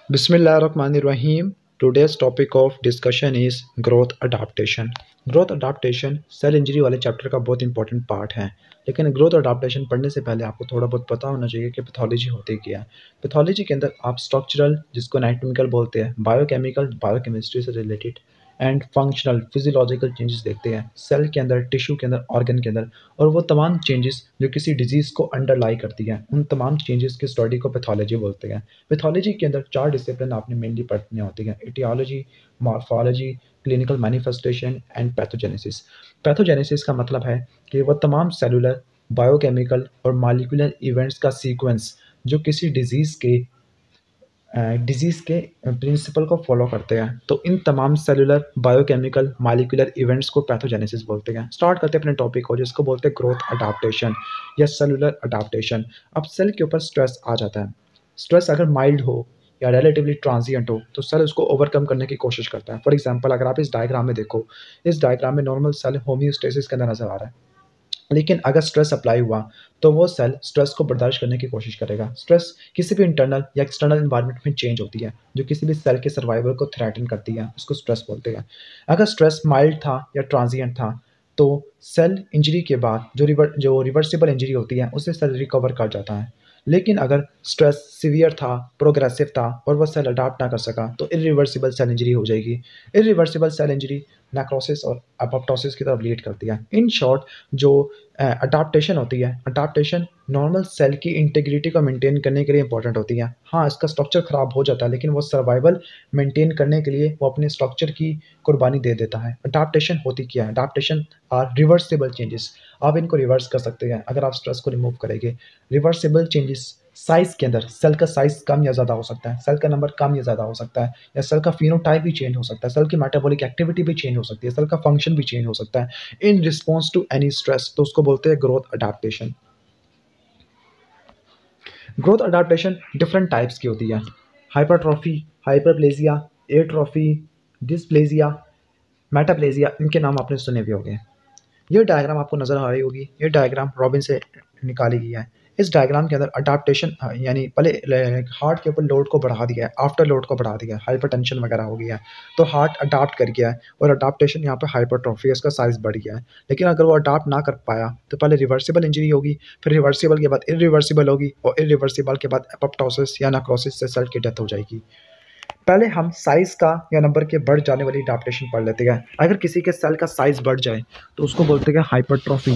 Bismillahirrahmanirrahim. Today's topic of discussion is growth adaptation. Growth adaptation cell injury वाले chapter का बहुत important part है। लेकिन ग्रोथ अडाप्टेशन पढ़ने से पहले आपको थोड़ा बहुत पता होना चाहिए कि पैथोलॉजी होती क्या है। पैथोलॉजी के अंदर आप स्ट्रक्चरल, जिसको एनाटॉमिकल बोलते हैं, बायोकेमिकल, बायोकेमिस्ट्री से related and functional physiological changes देखते हैं सेल के अंदर, टिश्यू के अंदर, ऑर्गन के अंदर। और वो तमाम चेंजेस जो किसी डिजीज़ को अंडरलाई करती हैं, उन तमाम चेंजेस की स्टडी को पैथोलॉजी बोलते हैं। पैथोलॉजी के अंदर 4 डिसिप्लिन आपने मेनली पढ़नी होती हैं: etiology, morphology, clinical manifestation and pathogenesis. Pathogenesis का मतलब है कि वह तमाम सेलुलर, बायोकेमिकल और मॉलिक्यूलर इवेंट्स का सीक्वेंस जो किसी डिजीज़ के प्रिंसिपल को फॉलो करते हैं। तो इन तमाम सेलुलर, बायोकेमिकल, मॉलिक्यूलर इवेंट्स को पैथोजेनेसिस बोलते हैं। स्टार्ट करते हैं अपने टॉपिक को, जिसको बोलते हैं ग्रोथ अडाप्टेशन या सेलुलर अडाप्टेशन। अब सेल के ऊपर स्ट्रेस आ जाता है। स्ट्रेस अगर माइल्ड हो या रिलेटिवली ट्रांजिएंट हो तो सेल उसको ओवरकम करने की कोशिश करता है। फॉर एग्जांपल, अगर आप इस डायग्राम में देखो, इस डायग्राम में नॉर्मल सेल होम्योस्टेसिस के अंदर नजर आ रहा है। लेकिन अगर स्ट्रेस अप्लाई हुआ तो वो सेल स्ट्रेस को बर्दाश्त करने की कोशिश करेगा। स्ट्रेस किसी भी इंटरनल या एक्सटर्नल इन्वायरमेंट में चेंज होती है जो किसी भी सेल के सर्वाइवल को थ्रेटन करती है, उसको स्ट्रेस बोलते हैं। अगर स्ट्रेस माइल्ड था या ट्रांजिएंट था तो सेल इंजरी के बाद जो रिवर्सिबल इंजरी होती है उससे सेल रिकवर कर जाता है। लेकिन अगर स्ट्रेस सीवियर था, प्रोग्रेसिव था और वह सेल अडाप्ट ना कर सका तो इरिवर्सिबल सेल इंजरी हो जाएगी। इरिवर्सिबल सेल इंजरी नेक्रोसिस और एपोप्टोसिस की तरफ लीड करती है। इन शॉर्ट, जो अडाप्टेशन होती है, अडाप्टेशन नॉर्मल सेल की इंटीग्रिटी को मेंटेन करने के लिए इंपॉर्टेंट होती है। हाँ, इसका स्ट्रक्चर ख़राब हो जाता है लेकिन वो सर्वाइवल मेंटेन करने के लिए वो अपने स्ट्रक्चर की कुर्बानी दे देता है। अडाप्टेशन होती क्या है? Adaptation are reversible changes. आप इनको रिवर्स कर सकते हैं अगर आप स्ट्रेस को रिमूव करेंगे। रिवर्सिबल चेंजेस साइज़ के अंदर सेल का साइज़ कम या ज़्यादा हो सकता है, सेल का नंबर कम या ज़्यादा हो सकता है, या सेल का फिनोटाइप भी चेंज हो सकता है, सेल की मेटाबॉलिक एक्टिविटी भी चेंज हो सकती है, सेल का फंक्शन भी चेंज हो सकता है in response to any stress. तो उसको बोलते हैं growth adaptation. Growth adaptation different types की होती है: hypertrophy, hyperplasia, atrophy, dysplasia, metaplasia. इनके नाम आपने सुने भी होंगे। ये डायग्राम आपको नज़र आ रही होगी, ये डायग्राम रॉबिन से निकाली गई है। इस डायग्राम के अंदर अडाप्टेशन यानी पहले हार्ट के ऊपर लोड को बढ़ा दिया है, आफ्टर लोड को बढ़ा दिया है, हाइपरटेंशन वगैरह हो गया है तो हार्ट अडाप्ट कर गया है और अडाप्टेशन यहाँ पे हाइपरट्रॉफी है, इसका साइज़ बढ़ गया है। लेकिन अगर वो अडाप्ट ना कर पाया तो पहले रिवर्सिबल इंजरी होगी, फिर रिवर्सिबल के बाद इरिवर्सिबल होगी और इरिवर्सिबल के बाद एपोप्टोसिस या नेक्रोसिस से सेल की डेथ हो जाएगी। पहले हम साइज़ का या नंबर के बढ़ जाने वाली अडाप्टेशन पढ़ लेते हैं। अगर किसी के सेल का साइज़ बढ़ जाए तो उसको बोलते हैं हाइपरट्रॉफी,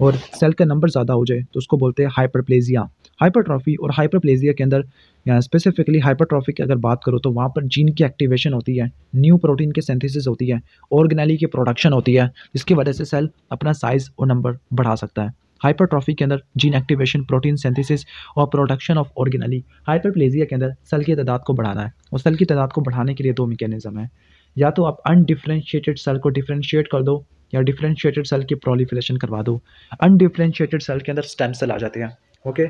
और सेल का नंबर ज़्यादा हो जाए तो उसको बोलते हैं हाइपरप्लेजिया। हाइपरट्रॉफी और हाइपरप्लेजिया के अंदर या स्पेसिफिकली हाइपरट्रॉफी की अगर बात करूँ तो वहाँ पर जीन की एक्टिवेशन होती है, न्यू प्रोटीन की सिंथेसिस होती है, ऑर्गेनेली की प्रोडक्शन होती है, जिसकी वजह से सेल अपना साइज़ और नंबर बढ़ा सकता है। हाइपरट्रॉफी के अंदर जीन एक्टिवेशन, प्रोटीन सिंथेसिस और प्रोडक्शन ऑफ ऑर्गेनेली। हाइपरप्लेजिया के अंदर सेल की तादाद को बढ़ाना है, और सेल की तादाद को बढ़ाने के लिए 2 मैकेनिज्म है। या तो आप अनडिफरेंशिएटेड सेल को डिफरेंशिएट कर दो या डिफरेंशिएटेड सेल की प्रोलिफरेशन करवा दो। अनडिफरेंशिएटेड सेल के अंदर स्टेम सेल आ जाते हैं। ओके,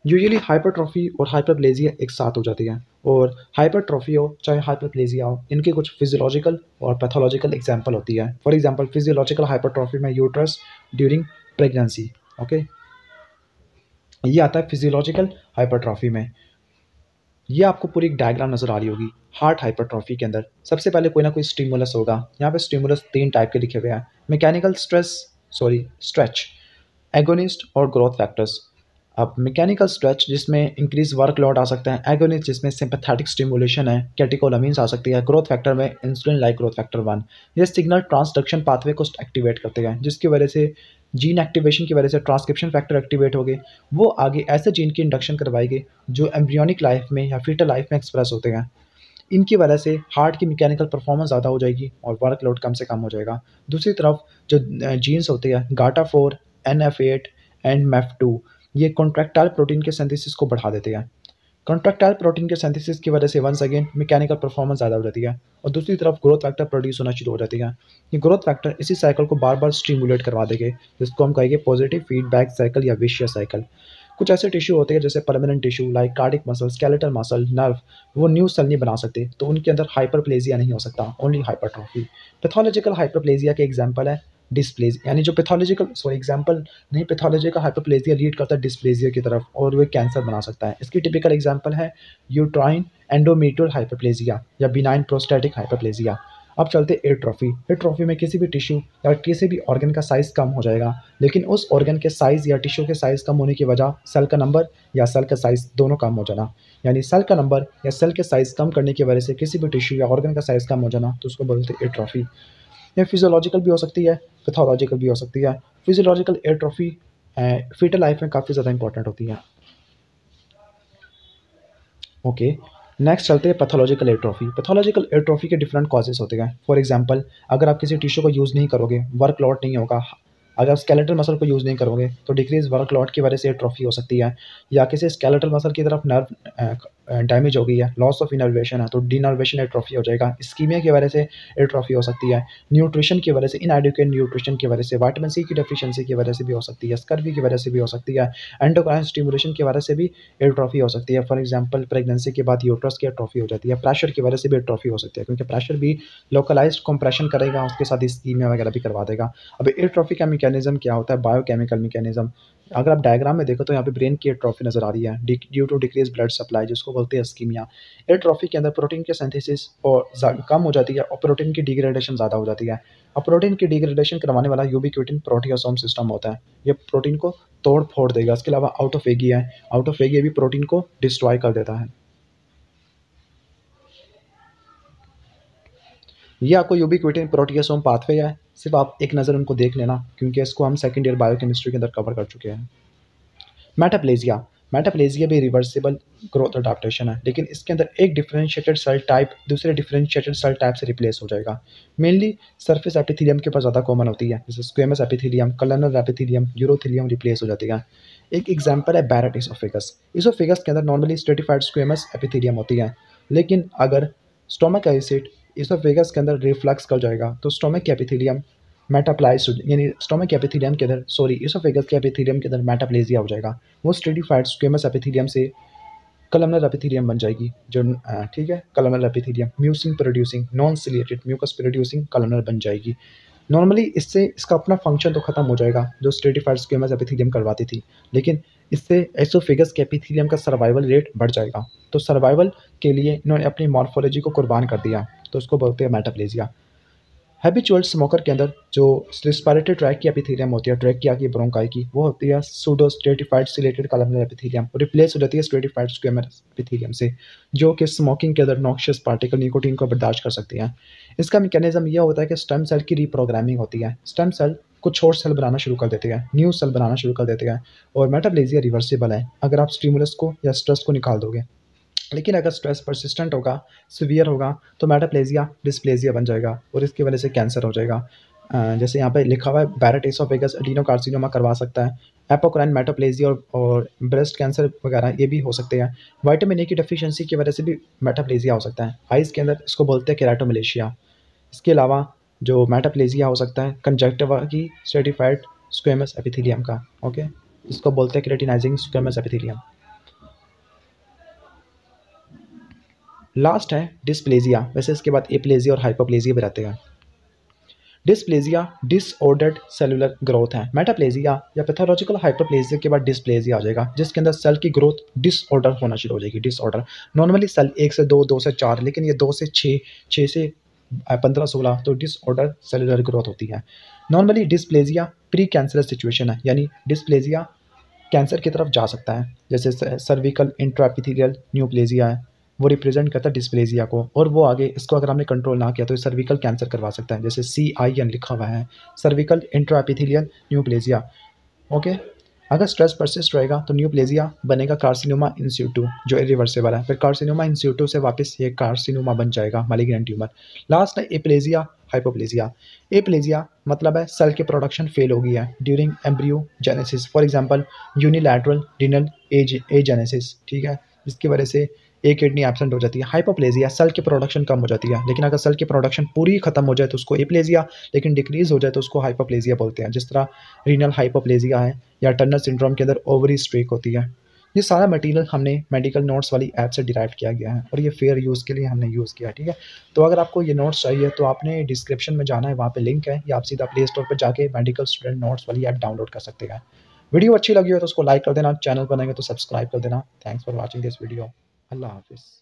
यूजुअली हाइपरट्रॉफी और हाइपरप्लेजिया एक साथ हो जाती है, और हाइपरट्रॉफी हो चाहे हाइपरप्लेजिया हो, इनके कुछ फिजियोलॉजिकल और पैथोलॉजिकल एग्जांपल होती है। फॉर एग्जांपल, फिजियोलॉजिकल हाइपरट्रॉफी में यूट्रस ड्यूरिंग प्रेगनेंसी। ओके, ये आता है फिजियोलॉजिकल हाइपरट्रॉफी में। ये आपको पूरी एक डायग्राम नज़र आ रही होगी। हार्ट हाइपरट्रॉफी के अंदर सबसे पहले कोई ना कोई स्टिमुलस होगा। यहाँ पे स्टिमुलस 3 टाइप के लिखे हुए हैं: मैकेनिकल स्ट्रेच, एगोनिस्ट और ग्रोथ फैक्टर्स। अब मैकेनिकल स्ट्रेच जिसमें इंक्रीज वर्कलोड आ सकता है, एगोनिस्ट जिसमें सिंपैथेटिक स्टिमुलेशन है, कैटेकोलामिन्स आ सकती है, ग्रोथ फैक्टर में इंसुलिन लाइक ग्रोथ फैक्टर 1। ये सिग्नल ट्रांसडक्शन पाथवे को एक्टिवेट करते हैं, जिसकी वजह से जीन एक्टिवेशन की वजह से ट्रांसक्रिप्शन फैक्टर एक्टिवेट हो गए। वो आगे ऐसे जीन की इंडक्शन करवाएंगे जो एम्ब्रियोनिक लाइफ में या फीटल लाइफ में एक्सप्रेस होते हैं। इनकी वजह से हार्ट की मैकेनिकल परफॉर्मेंस ज़्यादा हो जाएगी और वर्कलोड कम से कम हो जाएगा। दूसरी तरफ जो जीन्स होते हैं GATA4, NF8 एंड MEF2, ये कॉन्ट्रैक्टाइल प्रोटीन के सिंथेसिस को बढ़ा देते हैं। कॉन्ट्रैक्टाइल प्रोटीन के सिंथेसिस की वजह से वंस अगेन मैकेनिकल परफॉर्मेंस ज़्यादा हो जाती है, और दूसरी तरफ ग्रोथ फैक्टर प्रोड्यूस होना शुरू हो जाती है। ये ग्रोथ फैक्टर इसी साइकिल को बार बार स्टिमुलेट करवा देंगे, जिसको हम कहेंगे पॉजिटिव फीडबैक साइकिल या विशियस साइकिल। कुछ ऐसे टिश्यू होते हैं जैसे permanent tissue like cardiac muscle, skeletal muscle, nerve, वो न्यू सेल नहीं बना सकते, तो उनके अंदर हाइपरप्लेजिया नहीं हो सकता, ओनली हाइपरट्रॉफी। पैथोलॉजिकल हाइपरप्लेजिया के एग्जांपल है डिस्प्लेजिया, यानी जो एग्जांपल नहीं, पैथोलॉजिकल हाइपरप्लेजिया लीड करता है डिस्प्लेजिया की तरफ और वो कैंसर बना सकता है। इसकी टिपिकल एग्जांपल है यूट्राइन एंडोमेट्रियल हाइपरप्लेजिया या बिनाइन प्रोस्टैटिक हाइपरप्लेजिया। अब चलते एट्रोफी। एट्रोफी में किसी भी टिश्यू या किसी भी ऑर्गन का साइज़ कम हो जाएगा, लेकिन उस ऑर्गन के साइज़ या टिश्यू के साइज़ कम होने की वजह सेल का नंबर या सेल का साइज़ दोनों कम हो जाना, यानी सेल का नंबर या सेल के साइज़ कम करने की वजह से किसी भी टिश्यू या ऑर्गन का साइज़ कम हो जाना, तो उसको बोलते हैं एट्रोफी। ये फिजियोलॉजिकल भी हो सकती है, पैथोलॉजिकल भी हो सकती है। फिजियोलॉजिकल एट्रोफी फीटल लाइफ में काफ़ी ज़्यादा इंपॉर्टेंट होती है। ओके, नेक्स्ट चलते हैं पैथोलॉजिकल एट्रोफी। पैथोलॉजिकल एट्रोफी के डिफरेंट कॉजेस होते हैं। फॉर एग्जांपल, अगर आप किसी टिश्यू को यूज़ नहीं करोगे, वर्कलोड नहीं होगा, अगर आप स्केलेटल मसल को यूज़ नहीं करोगे तो डिक्रीज वर्कलोड की वजह से एट्रोफी हो सकती है, या किसी स्केलेटल मसल की तरफ नर्व डैमेज हो गई है, लॉस ऑफ इनर्वेशन है, तो डीनर्वेशन एट्रोफी हो जाएगा। इस्कीमिया की वजह से एट्रोफी हो सकती है। न्यूट्रिशन की वजह से, इनएडिक्वेट न्यूट्रिशन की वजह से, विटामिन सी की डेफिशिएंसी की वजह से भी हो सकती है, स्कर्वी की वजह से भी हो सकती है, एंडोक्राइन स्टिमुलेशन की वजह से भी एट्रोफी हो सकती है। फॉर एग्जांपल, प्रेगनेंसी के बाद यूट्रस की एट्रोफी हो जाती है, प्रेशर की वजह से भी एट्रोफी हो सकती है, क्योंकि प्रेशर भी लोकलाइज्ड कंप्रेशन करेगा, उसके साथ इस्कीमिया वगैरह भी करवा देगा। अब एट्रोफी का मैकेनिज्म क्या होता है? Biochemical mechanism. अगर आप डायग्राम में देखो तो यहाँ पे ब्रेन की एट्रोफी नजर आ रही है due to decrease blood supply, जिसको बोलते हैं इस्कीमिया। एट्रोफी के अंदर प्रोटीन की सिंथेसिस और कम हो जाती है और प्रोटीन की डिग्रेडेशन ज़्यादा हो जाती है। अब प्रोटीन की डिग्रेडेशन करवाने वाला यूबिक्विटिन प्रोटियोसोम सिस्टम होता है, ये प्रोटीन को तोड़ फोड़ देगा। इसके अलावा आउटोफेगी है, आउटोफेगी भी प्रोटीन को डिस्ट्रॉय कर देता है। ये आपको यूबिक्विटिन प्रोटियोसोम पाथवे है, सिर्फ आप एक नज़र उनको देख लेना, क्योंकि इसको हम सेकंड ईयर बायोकेमिस्ट्री के अंदर कवर कर चुके हैं। मेटाप्लेजिया। मेटाप्लेजिया भी रिवर्सिबल ग्रोथ अडाप्टेशन है, लेकिन इसके अंदर एक डिफरेंशिएटेड सेल टाइप दूसरे डिफरेंशिएटेड सेल टाइप से रिप्लेस हो जाएगा। मेनली सरफेस एपिथेलियम के ऊपर ज़्यादा कॉमन होती है, जैसे squamous epithelium, columnar epithelium, urothelium replace हो जाती है। एक एग्जांपल है बैरेट इसोफेगस। इसोफेगस के अंदर नॉर्मली स्ट्रेटिफाइड स्क्वेमस एपिथेलियम होती है, लेकिन अगर स्टोमक एसिड इसोफेगस के अंदर रिफ्लक्स कर जाएगा तो स्टोमक एपिथेलियम मेटाप्लाइज, यानी स्टोमक एपिथेलियम के अंदर, सॉरी, इसोफेगस के एपिथेलियम के अंदर मेटाप्लेजिया हो जाएगा। वो स्ट्रेटिफाइड स्क्वेमस एपिथेलियम से कलमनर एपिथेलियम बन जाएगी, जो ठीक है, columnar epithelium mucin producing non ciliated mucus producing columnar बन जाएगी। नॉर्मली इससे इसका अपना फंक्शन तो खत्म हो जाएगा जो स्ट्रेटिफाइड स्क्वेमस एपिथेलियम करवाती थी, लेकिन इससे एसोफेगस के एपिथेलियम का सर्वाइवल रेट बढ़ जाएगा। तो सर्वाइवल के लिए इन्होंने अपनी मॉर्फोलॉजी को कुर्बान कर दिया, तो उसको बोलते हैं मेटाप्लेजिया। हैबिचुअल स्मोकर के अंदर जो रिस्पिरेटरी ट्रैक की एपिथेलियम होती है, ट्रैकिया की, ब्रोंकाई की, वो होती है pseudo stratified chelated columnar epithelium, replace हो जाती है स्ट्रेटिफाइड स्क्वेमस एपिथेलियम से, जो कि स्मोकिंग के अंदर नॉक्शियस पार्टिकल निकोटीन को बर्दाश्त कर सकती हैं। इसका मैकेनिज्म यह होता है कि स्टेम सेल की रीप्रोग्रामिंग होती है। स्टेम सेल कुछ और सेल बनाना शुरू कर देते हैं, न्यू सेल बनाना शुरू कर देते हैं, और मेटाप्लेजिया रिवर्सिबल है अगर आप स्टिमुलस को या स्ट्रेस को निकाल दोगे। लेकिन अगर स्ट्रेस परसिस्टेंट होगा, सीवियर होगा, तो मेटाप्लेजिया डिस्प्लेजिया बन जाएगा और इसकी वजह से कैंसर हो जाएगा। जैसे यहाँ पे लिखा हुआ है, बैरेट एसोफेगस एडिनोकार्सिनोमा करवा सकता है, एपोक्राइन मेटाप्लेजिया और ब्रेस्ट कैंसर वगैरह ये भी हो सकते हैं। विटामिन ए की डेफिशिएंसी की वजह से भी मेटाप्लेजिया हो सकता है। आइज़ के अंदर इसको बोलते हैं केराटोमलेशिया। इसके अलावा जो मेटाप्लेजिया हो सकता है कंजक्टिवा की स्ट्रेटिफाइड स्क्वेमस एपिथेलियम का, ओके, इसको बोलते हैं केराटिनाइजिंग स्क्वेमस एपिथेलियम। लास्ट है डिस्प्लेजिया। वैसे इसके बाद एप्लेजिया और हाइपोप्लेजिया भी रहते हैं। डिस्प्लेजिया डिसऑर्डर्ड सेलुलर ग्रोथ है। मेटाप्लेजिया या पैथोलॉजिकल हाइपोप्लेजिया के बाद डिस्प्लेजिया आ जाएगा, जिसके अंदर सेल की ग्रोथ डिसऑर्डर होना शुरू हो जाएगी। डिसऑर्डर नॉर्मली सेल 1 से 2, 2 से 4, लेकिन ये 2 से 6, 6 से 15, 16, तो डिसऑर्डर सेलुलर ग्रोथ होती है। Normally dysplasia pre cancerous situation है, यानी डिस्प्लेजिया कैंसर की तरफ जा सकता है। जैसे सर्विकल इंट्राएपिथेलियल न्यूप्लेजिया है, वो रिप्रेजेंट करता है डिस्प्लेजिया को, और वो आगे इसको अगर हमने कंट्रोल ना किया तो ये सर्विकल कैंसर करवा सकता है। जैसे CIN लिखा हुआ है, सर्विकल इंट्राएपिथेलियल न्यूप्लेजिया। ओके, अगर स्ट्रेस परसिस्ट रहेगा तो न्यूप्लेजिया बनेगा कार्सिनोमा इन सिटू, जो इरिवर्सिबल है। फिर कार्सिनोमा इन सिटू से वापस ये कार्सिनोमा बन जाएगा, मैलिग्नेंट ट्यूमर। लास्ट है एप्लेजिया हाइपोप्लेजिया। एप्लेजिया मतलब है सेल की प्रोडक्शन फेल हो गई है during embryogenesis, for example unilateral renal agenesis, ठीक है, जिसकी वजह से एक किडनी एब्सेंट हो जाती है। हाइपोप्लेजिया सेल की प्रोडक्शन कम हो जाती है, लेकिन अगर सेल की प्रोडक्शन पूरी खत्म हो जाए तो उसको एप्लेजिया, लेकिन डिक्रीज हो जाए तो उसको हाइपोप्लेजिया बोलते हैं। जिस तरह रीनल हाइपोप्लेजिया है या टर्नर सिंड्रोम के अंदर ओवरी स्ट्रेक होती है। ये सारा मटेरियल हमने मेडिकल नोट्स वाली ऐप से डिराइव किया गया है और ये फेयर यूज़ के लिए हमने यूज़ किया, ठीक है। तो अगर आपको ये नोट्स चाहिए तो आपने डिस्क्रिप्शन में जाना है, वहाँ पे लिंक है, या आप सीधा प्ले स्टोर पर जाके मेडिकल स्टूडेंट नोट्स वाली ऐप डाउनलोड कर सकते हैं। वीडियो अच्छी लगी हो तो उसको लाइक कर देना, चैनल पर नए हो तो सब्सक्राइब कर देना। Thanks for watching this video. अल्लाह हाफिज़।